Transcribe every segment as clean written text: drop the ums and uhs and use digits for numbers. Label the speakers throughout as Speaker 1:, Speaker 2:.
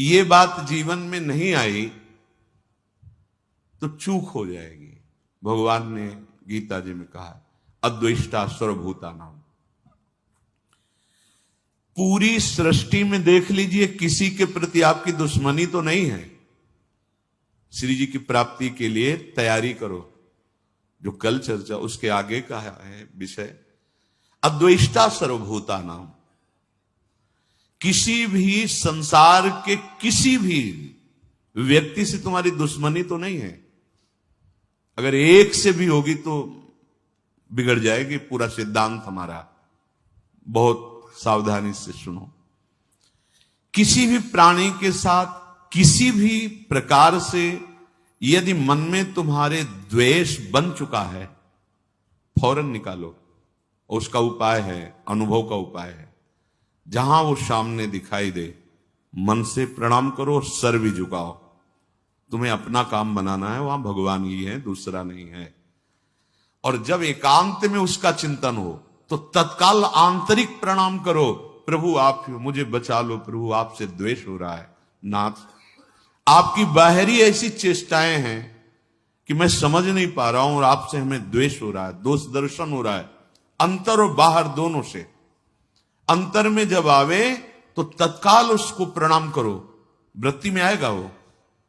Speaker 1: ये बात जीवन में नहीं आई तो चूक हो जाएगी। भगवान ने गीता जी में कहा अद्वेष्टा सर्वभूता नाम। पूरी सृष्टि में देख लीजिए, किसी के प्रति आपकी दुश्मनी तो नहीं है। श्री जी की प्राप्ति के लिए तैयारी करो। जो कल चर्चा उसके आगे का है विषय, अद्वेष्टा सर्वभूता नाम। किसी भी संसार के किसी भी व्यक्ति से तुम्हारी दुश्मनी तो नहीं है। अगर एक से भी होगी तो बिगड़ जाएगी पूरा सिद्धांत हमारा। बहुत सावधानी से सुनो। किसी भी प्राणी के साथ किसी भी प्रकार से यदि मन में तुम्हारे द्वेष बन चुका है, फौरन निकालो। उसका उपाय है, अनुभव का उपाय है। जहां वो सामने दिखाई दे, मन से प्रणाम करो, सर भी झुकाओ। तुम्हें अपना काम बनाना है, वहां भगवान ही है, दूसरा नहीं है। और जब एकांत में उसका चिंतन हो तो तत्काल आंतरिक प्रणाम करो, प्रभु आप मुझे बचा लो, प्रभु आपसे द्वेष हो रहा है। नाथ, आपकी बाहरी ऐसी चेष्टाएं हैं कि मैं समझ नहीं पा रहा हूं और आपसे हमें द्वेष हो रहा है, दोष दर्शन हो रहा है, अंतर और बाहर दोनों से। अंतर में जब आवे तो तत्काल उसको प्रणाम करो, वृत्ति में आएगा वो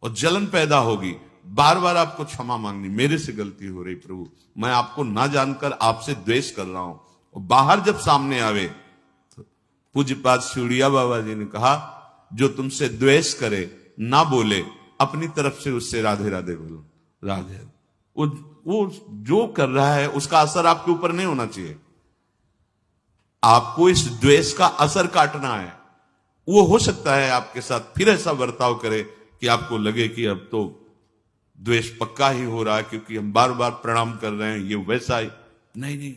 Speaker 1: और जलन पैदा होगी। बार बार आपको क्षमा मांगनी, मेरे से गलती हो रही प्रभु, मैं आपको ना जानकर आपसे द्वेष कर रहा हूं। और बाहर जब सामने आवे तो पूज्यपाद शिवड़िया बाबा जी ने कहा, जो तुमसे द्वेष करे ना बोले, अपनी तरफ से उससे राधे राधे बोलो। राधे वो जो कर रहा है उसका असर आपके ऊपर नहीं होना चाहिए। आपको इस द्वेष का असर काटना है। वो हो सकता है आपके साथ फिर ऐसा बर्ताव करे कि आपको लगे कि अब तो द्वेष पक्का ही हो रहा है क्योंकि हम बार बार प्रणाम कर रहे हैं, ये वैसा ही नहीं।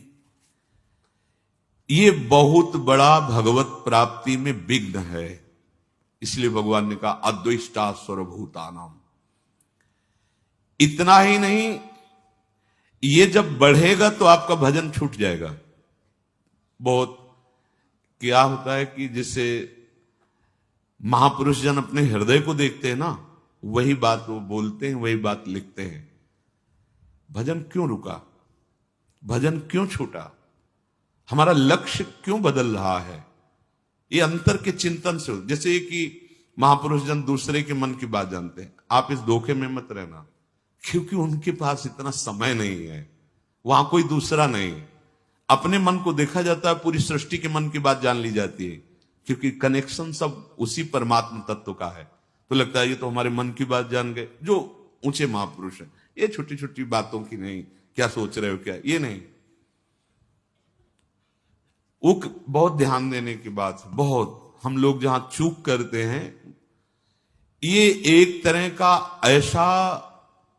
Speaker 1: ये बहुत बड़ा भगवत प्राप्ति में विघ्न है। इसलिए भगवान ने कहा अद्वेष्टा सर्वभूतानाम। इतना ही नहीं, ये जब बढ़ेगा तो आपका भजन छूट जाएगा। बहुत क्या होता है कि जिससे महापुरुष जन अपने हृदय को देखते हैं ना, वही बात वो बोलते हैं, वही बात लिखते हैं। भजन क्यों रुका, भजन क्यों छूटा, हमारा लक्ष्य क्यों बदल रहा है? ये अंतर के चिंतन से। जैसे कि महापुरुष जन दूसरे के मन की बात जानते हैं, आप इस धोखे में मत रहना, क्योंकि उनके पास इतना समय नहीं है, वहां कोई दूसरा नहीं। अपने मन को देखा जाता है, पूरी सृष्टि के मन की बात जान ली जाती है, क्योंकि कनेक्शन सब उसी परमात्मा तत्व का है। तो लगता है ये तो हमारे मन की बात जान गए, जो ऊंचे महापुरुष हैं। ये छोटी छोटी बातों की नहीं, क्या सोच रहे हो क्या, ये नहीं। वो बहुत ध्यान देने की बात है। बहुत हम लोग जहां चूक करते हैं, ये एक तरह का ऐसा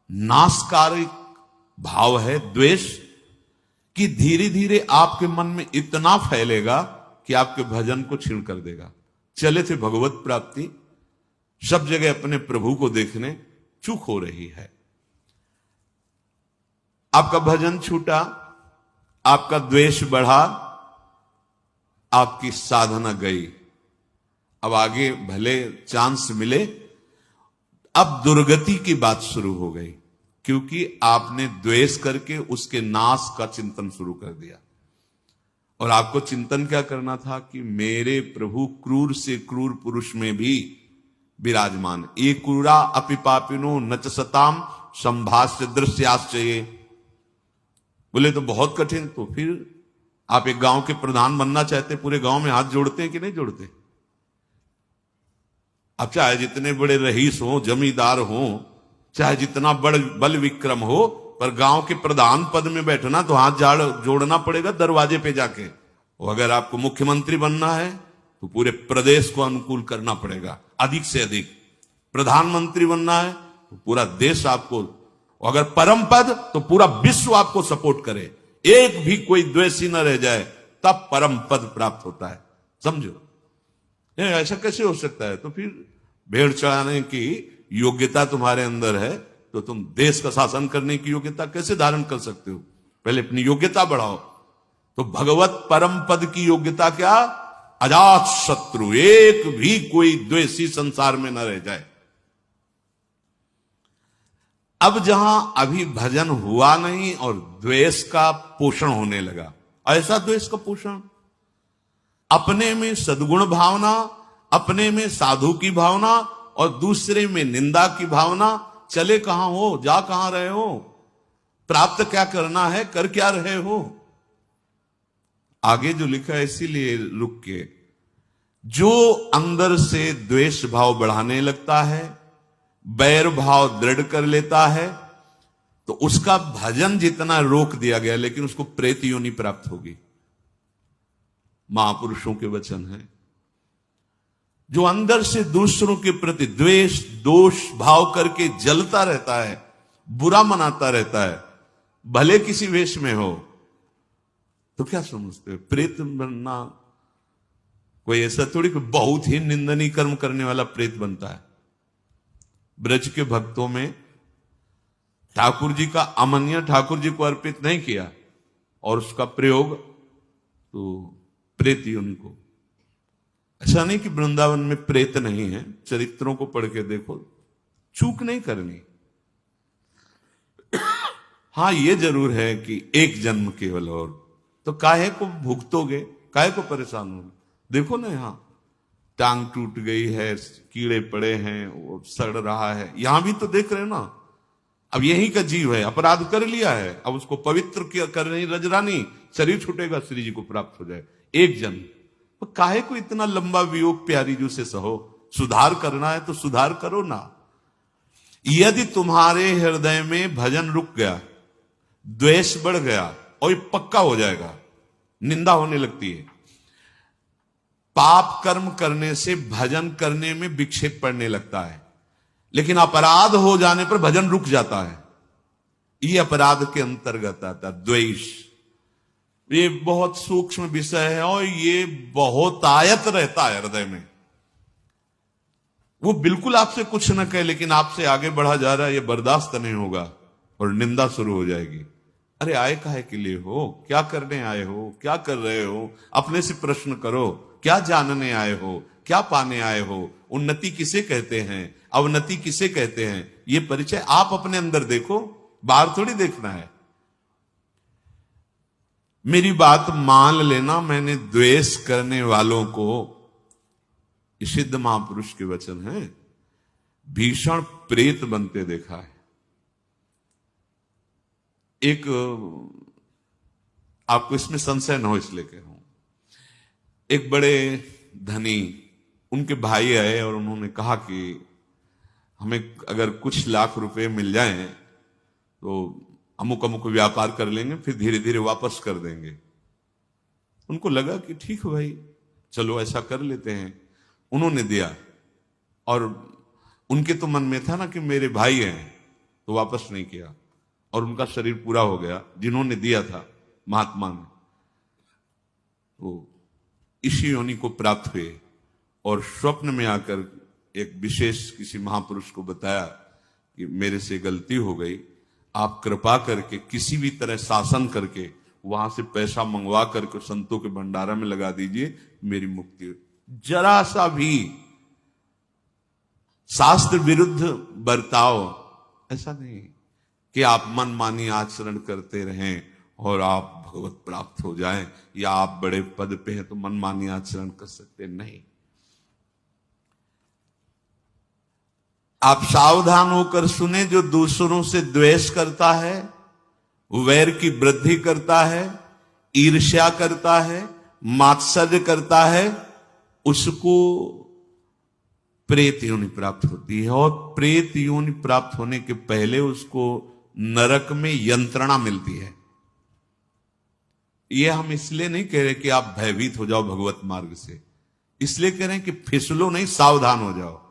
Speaker 1: नाशकारी भाव है द्वेष, कि धीरे धीरे आपके मन में इतना फैलेगा कि आपके भजन को छीन कर देगा। चले थे भगवत प्राप्ति, सब जगह अपने प्रभु को देखने, चूक हो रही है। आपका भजन छूटा, आपका द्वेष बढ़ा, आपकी साधना गई। अब आगे भले चांस मिले, अब दुर्गति की बात शुरू हो गई, क्योंकि आपने द्वेष करके उसके नाश का चिंतन शुरू कर दिया। और आपको चिंतन क्या करना था कि मेरे प्रभु क्रूर से क्रूर पुरुष में भी विराजमान। ये क्रूरा अपि पापिनो नच सताम संभाष्य दृश्याश्चये। बोले तो बहुत कठिन। तो फिर आप एक गांव के प्रधान बनना चाहते, पूरे गांव में हाथ जोड़ते हैं कि नहीं जोड़ते? अब चाहे जितने बड़े रईस हो, जमींदार हो, चाहे जितना बड़ बल विक्रम हो, पर गांव के प्रधान पद में बैठना तो हाथ जोड़ना पड़ेगा दरवाजे पे जाके। और अगर आपको मुख्यमंत्री बनना है तो पूरे प्रदेश को अनुकूल करना पड़ेगा, अधिक से अधिक। प्रधानमंत्री बनना है तो पूरा देश आपको, अगर परम पद तो पूरा विश्व आपको सपोर्ट करे, एक भी कोई द्वेषी न रह जाए, तब परम पद प्राप्त होता है। समझो, ऐसा कैसे हो सकता है? तो फिर भेड़ चढ़ाने की योग्यता तुम्हारे अंदर है तो तुम देश का शासन करने की योग्यता कैसे धारण कर सकते हो? पहले अपनी योग्यता बढ़ाओ। तो भगवत परम पद की योग्यता क्या? अजात शत्रु, एक भी कोई द्वेषी संसार में न रह जाए। अब जहां अभी भजन हुआ नहीं और द्वेष का पोषण होने लगा, ऐसा द्वेष का पोषण, अपने में सद्गुण भावना, अपने में साधु की भावना और दूसरे में निंदा की भावना, चले कहां हो, जा कहां रहे हो, प्राप्त क्या करना है, कर क्या रहे हो। आगे जो लिखा है इसीलिए रुक के, जो अंदर से द्वेष भाव बढ़ाने लगता है, बैर भाव दृढ़ कर लेता है, तो उसका भजन जितना रोक दिया गया, लेकिन उसको प्रेत योनि प्राप्त होगी। महापुरुषों के वचन है, जो अंदर से दूसरों के प्रति द्वेष दोष भाव करके जलता रहता है, बुरा मनाता रहता है, भले किसी वेश में हो, तो क्या समझते हो प्रेत बनना कोई ऐसा थोड़ी कि बहुत ही निंदनीय कर्म करने वाला प्रेत बनता है। ब्रज के भक्तों में ठाकुर जी का अमन्य ठाकुर जी को अर्पित नहीं किया और उसका प्रयोग तो प्रेत ही उनको। ऐसा नहीं कि वृंदावन में प्रेत नहीं है, चरित्रों को पढ़ के देखो, चूक नहीं करनी। हां ये जरूर है कि एक जन्म केवल, और तो काहे को भुगतोगे, काहे को परेशान होगे। देखो ना, यहां टांग टूट गई है, कीड़े पड़े हैं, वो सड़ रहा है, यहां भी तो देख रहे हो ना। अब यही का जीव है, अपराध कर लिया है, अब उसको पवित्र कर रही रजरानी, शरीर छूटेगा, श्री जी को प्राप्त हो जाए एक जन्म। तो काहे को इतना लंबा वियोग प्यारी जू से सहो। सुधार करना है तो सुधार करो ना। यदि तुम्हारे हृदय में भजन रुक गया, द्वेष बढ़ गया, और ये पक्का हो जाएगा, निंदा होने लगती है। पाप कर्म करने से भजन करने में विक्षेप पड़ने लगता है, लेकिन अपराध हो जाने पर भजन रुक जाता है। ये अपराध के अंतर्गत आता है द्वेष। ये बहुत सूक्ष्म विषय है और ये बहुत आयत रहता है हृदय में। वो बिल्कुल आपसे कुछ न कहे, लेकिन आपसे आगे बढ़ा जा रहा है, ये बर्दाश्त नहीं होगा और निंदा शुरू हो जाएगी। अरे आए काहे के लिए हो, क्या करने आए हो, क्या कर रहे हो, अपने से प्रश्न करो, क्या जानने आए हो, क्या पाने आए हो, उन्नति किसे कहते हैं, अवनति किसे कहते हैं, ये परिचय आप अपने अंदर देखो, बाहर थोड़ी देखना है। मेरी बात मान लेना, मैंने द्वेष करने वालों को, सिद्ध महापुरुष के वचन है, भीषण प्रेत बनते देखा है। एक, आपको इसमें संशय न हो इसलिए कह रहा हूं, एक बड़े धनी, उनके भाई आए और उन्होंने कहा कि हमें अगर कुछ लाख रुपए मिल जाएं तो अमुक अमुक व्यापार कर लेंगे, फिर धीरे धीरे वापस कर देंगे। उनको लगा कि ठीक है भाई, चलो ऐसा कर लेते हैं। उन्होंने दिया और उनके तो मन में था ना कि मेरे भाई हैं, तो वापस नहीं किया और उनका शरीर पूरा हो गया। जिन्होंने दिया था महात्मा ने, वो इसी योनि को प्राप्त हुए और स्वप्न में आकर एक विशेष किसी महापुरुष को बताया कि मेरे से गलती हो गई, आप कृपा करके किसी भी तरह शासन करके वहां से पैसा मंगवा करके संतों के भंडारा में लगा दीजिए, मेरी मुक्ति हो। जरा सा भी शास्त्र विरुद्ध बर्ताव, ऐसा नहीं कि आप मनमानी आचरण करते रहें और आप भगवत प्राप्त हो जाएं, या आप बड़े पद पे हैं तो मनमानी आचरण कर सकते नहीं। आप सावधान होकर सुने, जो दूसरों से द्वेष करता है, वैर की वृद्धि करता है, ईर्ष्या करता है, मात्सर्य करता है, उसको प्रेत योनि प्राप्त होती है। और प्रेत योनि प्राप्त होने के पहले उसको नरक में यंत्रणा मिलती है। यह हम इसलिए नहीं कह रहे कि आप भयभीत हो जाओ भगवत मार्ग से, इसलिए कह रहे हैं कि फिसलो नहीं, सावधान हो जाओ।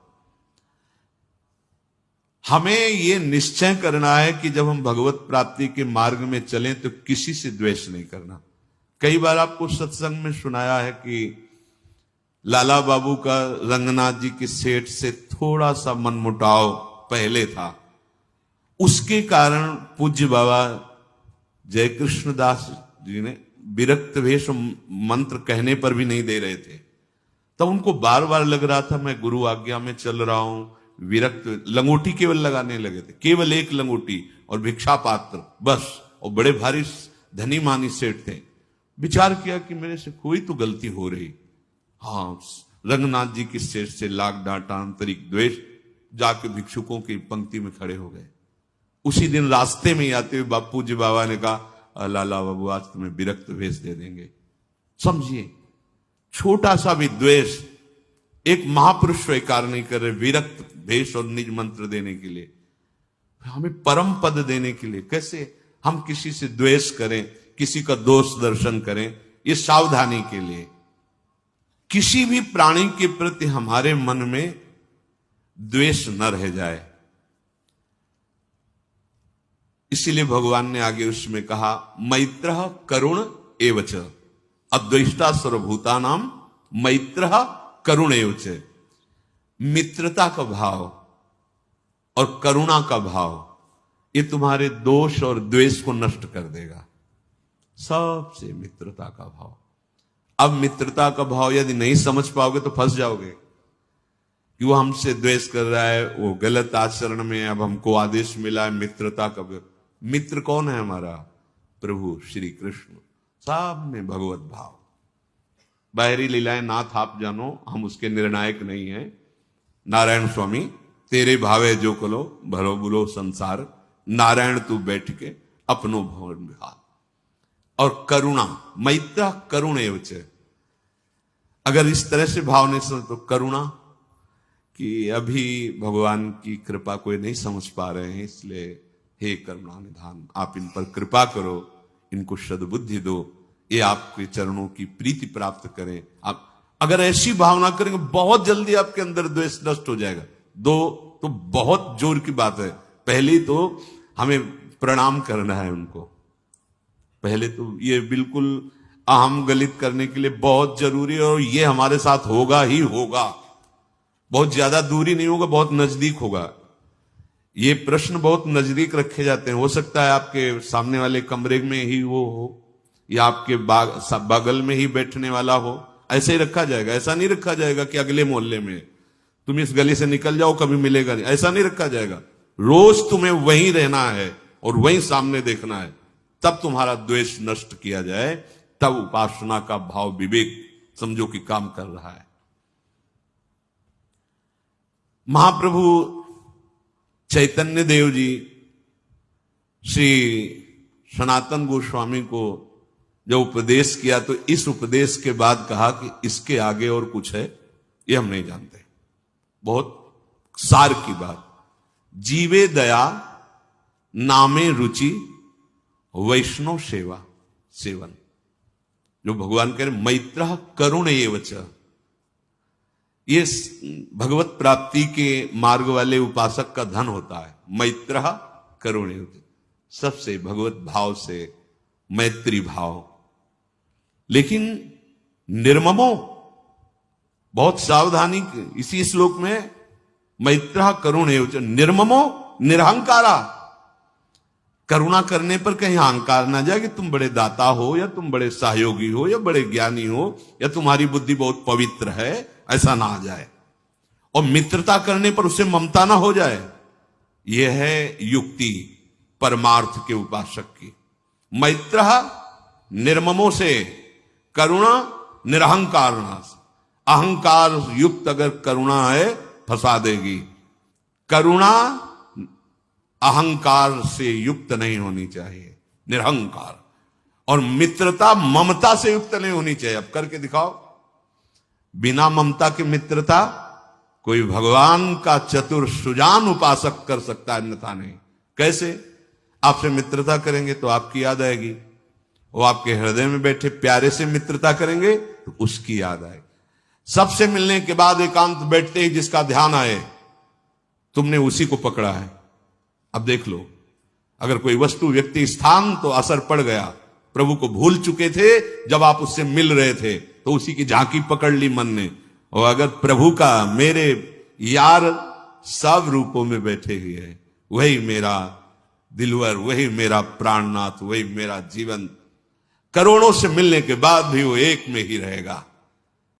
Speaker 1: हमें यह निश्चय करना है कि जब हम भगवत प्राप्ति के मार्ग में चलें तो किसी से द्वेष नहीं करना। कई बार आपको सत्संग में सुनाया है कि लाला बाबू का रंगनाथ जी के सेठ से थोड़ा सा मनमुटाव पहले था, उसके कारण पूज्य बाबा जयकृष्ण दास जी ने विरक्त वेश मंत्र कहने पर भी नहीं दे रहे थे। तब उनको बार बार लग रहा था मैं गुरु आज्ञा में चल रहा हूं, विरक्त। लंगोटी केवल लगाने लगे थे, केवल एक लंगोटी और भिक्षा पात्र बस। और बड़े भारी धनी मानी सेठ थे। विचार किया कि मेरे से कोई तो गलती हो रही। हाँ, रंगनाथ जी की सेठ से लाख डांटा, आंतरिक द्वेष, जाके भिक्षुकों की पंक्ति में खड़े हो गए। उसी दिन रास्ते में ही आते हुए बापू जी बाबा ने कहा, लाला बाबू आज तुम्हें विरक्त भेष दे देंगे। समझिए, छोटा सा भी द्वेष एक महापुरुष स्वीकार नहीं कर रहे, विरक्त भेष और निज मंत्र देने के लिए, हमें परम पद देने के लिए। कैसे हम किसी से द्वेष करें, किसी का दोष दर्शन करें, ये सावधानी के लिए। किसी भी प्राणी के प्रति हमारे मन में द्वेष न रह जाए, इसीलिए भगवान ने आगे उसमें कहा, मैत्रः करुण एवच, अद्वेष्टा सर्वभूतानाम मैत्रः करुण एवच। मित्रता का भाव और करुणा का भाव ये तुम्हारे दोष और द्वेष को नष्ट कर देगा। सबसे मित्रता का भाव। अब मित्रता का भाव यदि नहीं समझ पाओगे तो फंस जाओगे कि वो हमसे द्वेष कर रहा है, वो गलत आचरण में, अब हमको आदेश मिला है मित्रता का। मित्र कौन है हमारा? प्रभु श्री कृष्ण। सब में भगवत भाव। बाहरी लीलाएं नाथ आप जानो, हम उसके निर्णायक नहीं है। नारायण स्वामी तेरे भावे जो कलो भरो बुलो संसार, नारायण तू बैठ के अपनो भवन विहार। और करुणा, मैत्र करुण एवच। अगर इस तरह से भाव नहीं समझ तो करुणा कि अभी भगवान की कृपा कोई नहीं समझ पा रहे हैं, इसलिए हे करुणा निधान आप इन पर कृपा करो, इनको सद्बुद्धि दो, ये आपके चरणों की प्रीति प्राप्त करें। आप अगर ऐसी भावना करेंगे बहुत जल्दी आपके अंदर द्वेष नष्ट हो जाएगा। दो तो बहुत जोर की बात है। पहले तो हमें प्रणाम करना है उनको। पहले तो ये बिल्कुल अहम गलित करने के लिए बहुत जरूरी है, और ये हमारे साथ होगा ही होगा। बहुत ज्यादा दूरी नहीं होगा, बहुत नजदीक होगा। ये प्रश्न बहुत नजदीक रखे जाते हैं। हो सकता है आपके सामने वाले कमरे में ही वो हो, या आपके बगल में ही बैठने वाला हो, ऐसे ही रखा जाएगा। ऐसा नहीं रखा जाएगा कि अगले मोहल्ले में, तुम इस गली से निकल जाओ कभी मिलेगा नहीं, ऐसा नहीं रखा जाएगा। रोज तुम्हें वहीं रहना है और वहीं सामने देखना है, तब तुम्हारा द्वेष नष्ट किया जाए, तब उपासना का भाव विवेक समझो कि काम कर रहा है। महाप्रभु चैतन्य देव जी श्री सनातन गोस्वामी को जब उपदेश किया तो इस उपदेश के बाद कहा कि इसके आगे और कुछ है ये हम नहीं जानते। बहुत सार की बात। जीवे दया नामे रुचि वैष्णव सेवा सेवन। जो भगवान कह रहे मैत्रः करुण एवच, ये भगवत प्राप्ति के मार्ग वाले उपासक का धन होता है। मैत्रः करुण एवच, सबसे भगवत भाव से मैत्री भाव। लेकिन निर्ममो, बहुत सावधानी। इसी श्लोक में मैत्रः करुण एवच, निर्ममो निरहंकारा। करुणा करने पर कहीं अहंकार ना जाए कि तुम बड़े दाता हो, या तुम बड़े सहयोगी हो, या बड़े ज्ञानी हो, या तुम्हारी बुद्धि बहुत पवित्र है, ऐसा ना आ जाए। और मित्रता करने पर उसे ममता ना हो जाए। यह है युक्ति परमार्थ के उपासक की। मैत्रः निर्ममों से, करुणा निरहंकार। अहंकार युक्त अगर करुणा है फंसा देगी। करुणा अहंकार से युक्त नहीं होनी चाहिए, निरहंकार। और मित्रता ममता से युक्त नहीं होनी चाहिए। अब करके दिखाओ। बिना ममता की मित्रता कोई भगवान का चतुर सुजान उपासक कर सकता है, अन्यथा नहीं। कैसे? आपसे मित्रता करेंगे तो आपकी याद आएगी, वो आपके हृदय में बैठे प्यारे से मित्रता करेंगे तो उसकी याद आएगी। सबसे मिलने के बाद एकांत बैठते ही जिसका ध्यान आए, तुमने उसी को पकड़ा है। अब देख लो, अगर कोई वस्तु, व्यक्ति, स्थान तो असर पड़ गया। प्रभु को भूल चुके थे जब आप उससे मिल रहे थे, तो उसी की झांकी पकड़ ली मन ने। और अगर प्रभु का, मेरे यार सब रूपों में बैठे हुए हैं, वही मेरा दिलवर, वही मेरा प्राणनाथ, वही मेरा जीवन, करोड़ों से मिलने के बाद भी वो एक में ही रहेगा।